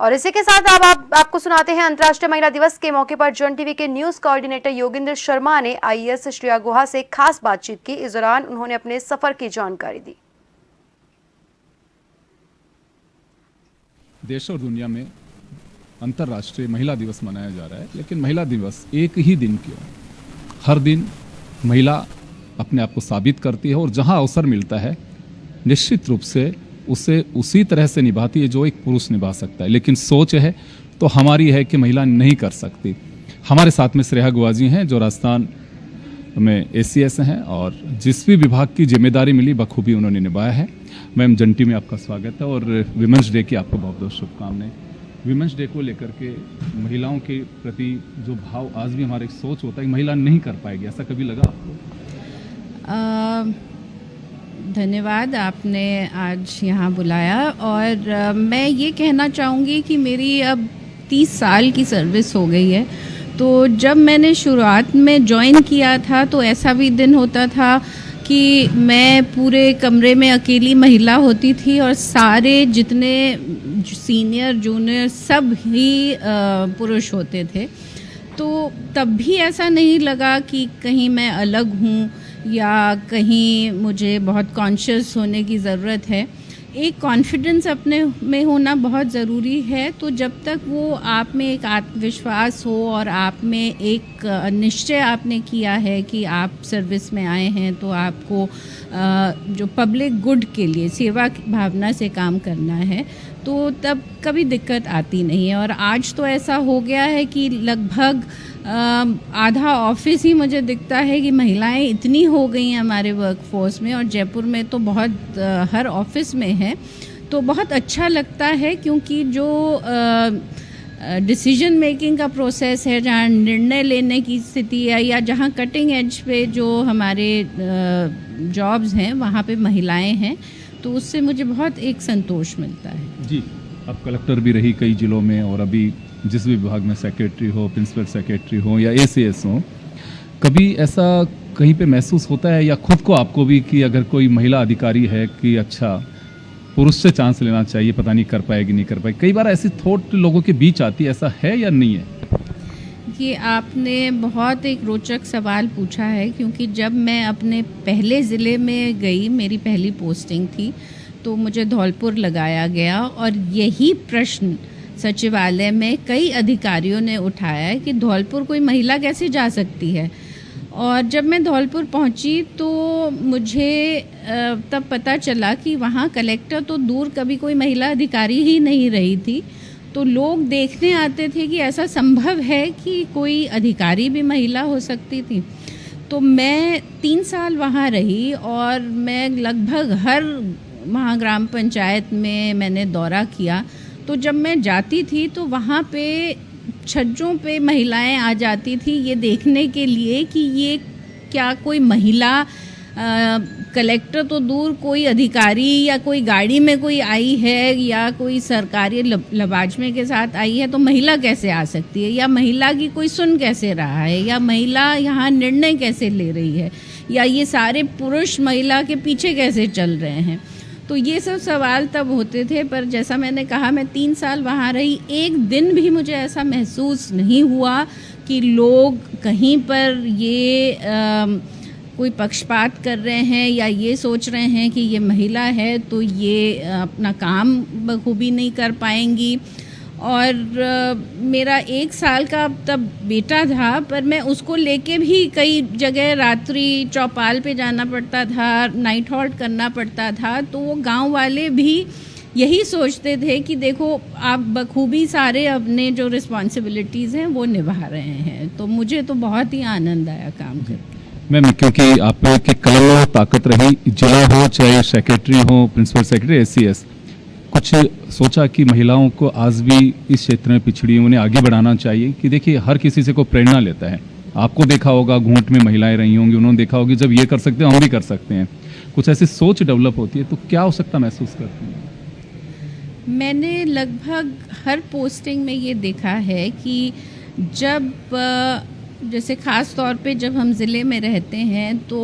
और इसी के साथ अब आपको सुनाते हैं अंतर्राष्ट्रीय महिला दिवस के मौके पर जन टीवी के न्यूज कोऑर्डिनेटर योगिंदर शर्मा ने आईएएस श्रेया गुहा से खास बातचीत की। इस दौरान उन्होंने अपने सफर की जानकारी दी। देश और दुनिया में अंतर्राष्ट्रीय महिला दिवस मनाया जा रहा है, लेकिन महिला दिवस एक ही दिन क्यों? हर दिन महिला अपने आप को साबित करती है और जहां अवसर मिलता है निश्चित रूप से उसे उसी तरह से निभाती है जो एक पुरुष निभा सकता है। लेकिन सोच है तो हमारी है कि महिला नहीं कर सकती। हमारे साथ में श्रेया गुहा जी हैं जो राजस्थान में एसीएस हैं और जिस भी विभाग की जिम्मेदारी मिली बखूबी उन्होंने निभाया है। मैम, जंटी में आपका स्वागत है और विमेंस डे की आपको बहुत बहुत शुभकामनाएं। विमेंस डे को लेकर के महिलाओं के प्रति जो भाव आज भी हमारे सोच होता है कि महिला नहीं कर पाएगी, ऐसा कभी लगा आपको? धन्यवाद, आपने आज यहाँ बुलाया और मैं ये कहना चाहूँगी कि मेरी अब 30 साल की सर्विस हो गई है। तो जब मैंने शुरुआत में ज्वाइन किया था तो ऐसा भी दिन होता था कि मैं पूरे कमरे में अकेली महिला होती थी और सारे जितने सीनियर जूनियर सब ही पुरुष होते थे। तो तब भी ऐसा नहीं लगा कि कहीं मैं अलग हूँ या कहीं मुझे बहुत कॉन्शियस होने की ज़रूरत है। एक कॉन्फिडेंस अपने में होना बहुत ज़रूरी है। तो जब तक वो आप में एक आत्मविश्वास हो और आप में एक निश्चय आपने किया है कि आप सर्विस में आए हैं तो आपको जो पब्लिक गुड के लिए सेवा की भावना से काम करना है, तो तब कभी दिक्कत आती नहीं है। और आज तो ऐसा हो गया है कि लगभग आधा ऑफिस ही मुझे दिखता है कि महिलाएं इतनी हो गई हैं हमारे वर्कफोर्स में, और जयपुर में तो बहुत हर ऑफिस में है। तो बहुत अच्छा लगता है क्योंकि जो डिसीजन मेकिंग का प्रोसेस है, जहाँ निर्णय लेने की स्थिति है या जहाँ कटिंग एज पे जो हमारे जॉब्स हैं वहाँ पे महिलाएं हैं, तो उससे मुझे बहुत एक संतोष मिलता है। जी, आप कलेक्टर भी रही कई जिलों में और अभी जिस भी विभाग में सेक्रेटरी हो, प्रिंसिपल सेक्रेटरी हो या एसीएस हो, कभी ऐसा कहीं पे महसूस होता है या खुद को आपको भी कि अगर कोई महिला अधिकारी है कि अच्छा पुरुष से चांस लेना चाहिए, पता नहीं कर पाएगी नहीं कर पाएगी, कई बार ऐसी थॉट लोगों के बीच आती है, ऐसा है या नहीं है? ये आपने बहुत एक रोचक सवाल पूछा है क्योंकि जब मैं अपने पहले ज़िले में गई, मेरी पहली पोस्टिंग थी, तो मुझे धौलपुर लगाया गया और यही प्रश्न सचिवालय में कई अधिकारियों ने उठाया है कि धौलपुर कोई महिला कैसे जा सकती है। और जब मैं धौलपुर पहुंची तो मुझे तब पता चला कि वहाँ कलेक्टर तो दूर, कभी कोई महिला अधिकारी ही नहीं रही थी। तो लोग देखने आते थे कि ऐसा संभव है कि कोई अधिकारी भी महिला हो सकती थी। तो मैं 3 साल वहाँ रही और मैं लगभग हर वहाँ ग्राम पंचायत में मैंने दौरा किया। तो जब मैं जाती थी तो वहाँ पे छज्जों पे महिलाएं आ जाती थी ये देखने के लिए कि ये क्या कोई महिला कलेक्टर तो दूर, कोई अधिकारी या कोई गाड़ी में कोई आई है या कोई सरकारी लवाजमे के साथ आई है तो महिला कैसे आ सकती है, या महिला की कोई सुन कैसे रहा है, या महिला यहाँ निर्णय कैसे ले रही है, या ये सारे पुरुष महिला के पीछे कैसे चल रहे हैं। तो ये सब सवाल तब होते थे। पर जैसा मैंने कहा, मैं 3 साल वहाँ रही, एक दिन भी मुझे ऐसा महसूस नहीं हुआ कि लोग कहीं पर ये कोई पक्षपात कर रहे हैं या ये सोच रहे हैं कि ये महिला है तो ये अपना काम बखूबी नहीं कर पाएंगी। और मेरा 1 साल का तब बेटा था, पर मैं उसको लेके भी कई जगह रात्रि चौपाल पे जाना पड़ता था, नाइट हॉल्ट करना पड़ता था। तो वो गांव वाले भी यही सोचते थे कि देखो आप बखूबी सारे अपने जो रिस्पॉन्सिबिलिटीज़ हैं वो निभा रहे हैं। तो मुझे तो बहुत ही आनंद आया काम करके। मैम, क्योंकि आप के कलम और ताकत रही, जिला हो चाहे सेक्रेटरी हो, प्रिंसिपल सेक्रेटरी, एसीएस, कुछ सोचा कि महिलाओं को आज भी इस क्षेत्र में पिछड़ी, उन्हें आगे बढ़ाना चाहिए कि देखिए हर किसी से को प्रेरणा लेता है। आपको देखा होगा घूंट में महिलाएं रही होंगी, उन्होंने देखा होगी जब ये कर सकते हैं हम भी कर सकते हैं, कुछ ऐसी सोच डेवलप होती है। तो क्या आवश्यकता महसूस करती हैं? मैंने लगभग हर पोस्टिंग में ये देखा है कि जब जैसे ख़ास तौर पे जब हम ज़िले में रहते हैं तो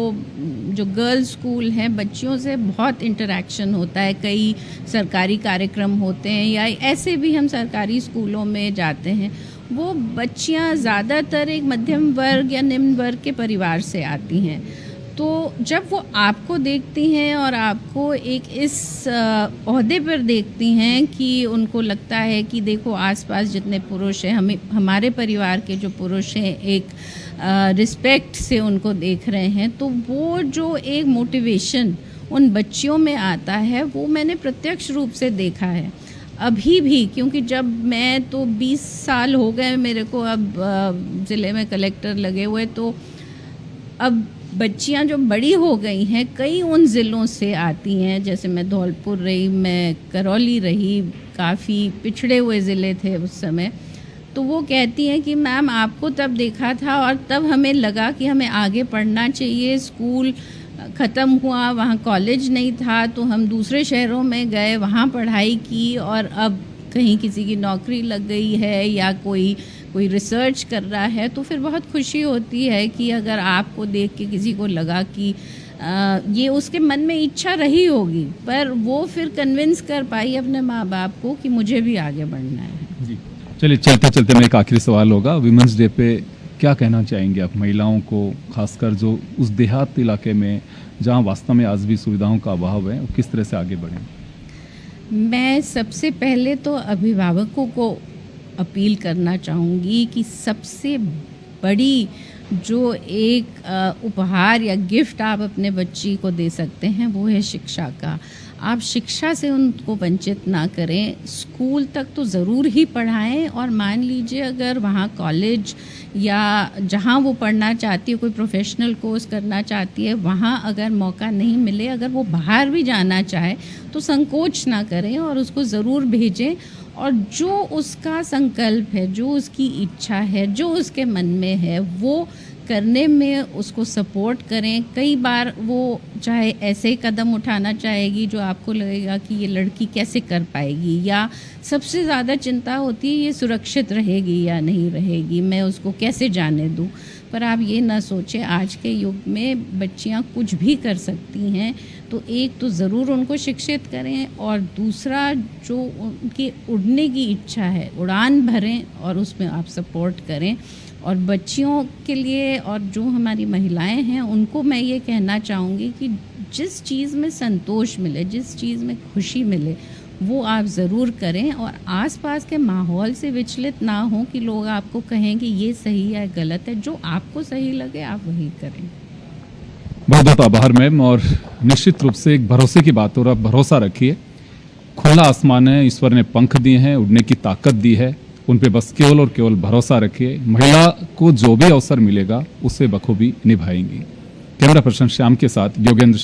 जो गर्ल्स स्कूल हैं बच्चियों से बहुत इंटरेक्शन होता है। कई सरकारी कार्यक्रम होते हैं या ऐसे भी हम सरकारी स्कूलों में जाते हैं। वो बच्चियां ज़्यादातर एक मध्यम वर्ग या निम्न वर्ग के परिवार से आती हैं। तो जब वो आपको देखती हैं और आपको एक इस ओहदे पर देखती हैं कि उनको लगता है कि देखो आसपास जितने पुरुष हैं, हमारे परिवार के जो पुरुष हैं एक रिस्पेक्ट से उनको देख रहे हैं, तो वो जो एक मोटिवेशन उन बच्चियों में आता है वो मैंने प्रत्यक्ष रूप से देखा है अभी भी। क्योंकि जब मैं तो 20 साल हो गए मेरे को अब ज़िले में कलेक्टर लगे हुए, तो अब बच्चियां जो बड़ी हो गई हैं कई उन ज़िलों से आती हैं। जैसे मैं धौलपुर रही, मैं करौली रही, काफ़ी पिछड़े हुए ज़िले थे उस समय। तो वो कहती हैं कि मैम आपको तब देखा था और तब हमें लगा कि हमें आगे पढ़ना चाहिए। स्कूल ख़त्म हुआ, वहाँ कॉलेज नहीं था, तो हम दूसरे शहरों में गए, वहाँ पढ़ाई की और अब कहीं किसी की नौकरी लग गई है या कोई रिसर्च कर रहा है, तो फिर बहुत खुशी होती है कि अगर आपको देख के किसी को लगा कि ये उसके मन में इच्छा रही होगी पर वो फिर कन्विंस कर पाई अपने माँ बाप को कि मुझे भी आगे बढ़ना है। जी चलिए, चलते चलते मेरा एक आखिरी सवाल होगा, विमेंस डे पे क्या कहना चाहेंगे आप महिलाओं को, खासकर जो उस देहात इलाके में जहाँ वास्तव में आज भी सुविधाओं का अभाव है, किस तरह से आगे बढ़ें? मैं सबसे पहले तो अभिभावकों को अपील करना चाहूँगी कि सबसे बड़ी जो एक उपहार या गिफ्ट आप अपने बच्ची को दे सकते हैं वो है शिक्षा का। आप शिक्षा से उनको वंचित ना करें, स्कूल तक तो ज़रूर ही पढ़ाएं और मान लीजिए अगर वहाँ कॉलेज या जहाँ वो पढ़ना चाहती है, कोई प्रोफेशनल कोर्स करना चाहती है, वहाँ अगर मौका नहीं मिले, अगर वो बाहर भी जाना चाहे तो संकोच ना करें और उसको ज़रूर भेजें। और जो उसका संकल्प है, जो उसकी इच्छा है, जो उसके मन में है, वो करने में उसको सपोर्ट करें। कई बार वो चाहे ऐसे ही कदम उठाना चाहेगी जो आपको लगेगा कि ये लड़की कैसे कर पाएगी, या सबसे ज़्यादा चिंता होती है ये सुरक्षित रहेगी या नहीं रहेगी, मैं उसको कैसे जाने दूँ। पर आप ये ना सोचें, आज के युग में बच्चियाँ कुछ भी कर सकती हैं। तो एक तो ज़रूर उनको शिक्षित करें और दूसरा जो उनकी उड़ने की इच्छा है उड़ान भरें और उसमें आप सपोर्ट करें। और बच्चियों के लिए और जो हमारी महिलाएं हैं उनको मैं ये कहना चाहूँगी कि जिस चीज़ में संतोष मिले, जिस चीज़ में खुशी मिले वो आप ज़रूर करें और आसपास के माहौल से विचलित ना हो कि लोग आपको कहें कि ये सही है गलत है। जो आपको सही लगे आप वही करें। बहुत बहुत आभार मैम। और निश्चित रूप से एक भरोसे की बात, और आप भरोसा रखिए, खुला आसमान है, ईश्वर ने पंख दिए हैं, उड़ने की ताकत दी है, उन पे बस केवल और केवल भरोसा रखिए। महिला को जो भी अवसर मिलेगा उसे बखूबी निभाएंगी। कैमरा पर्सन श्याम के साथ योगेंद्र।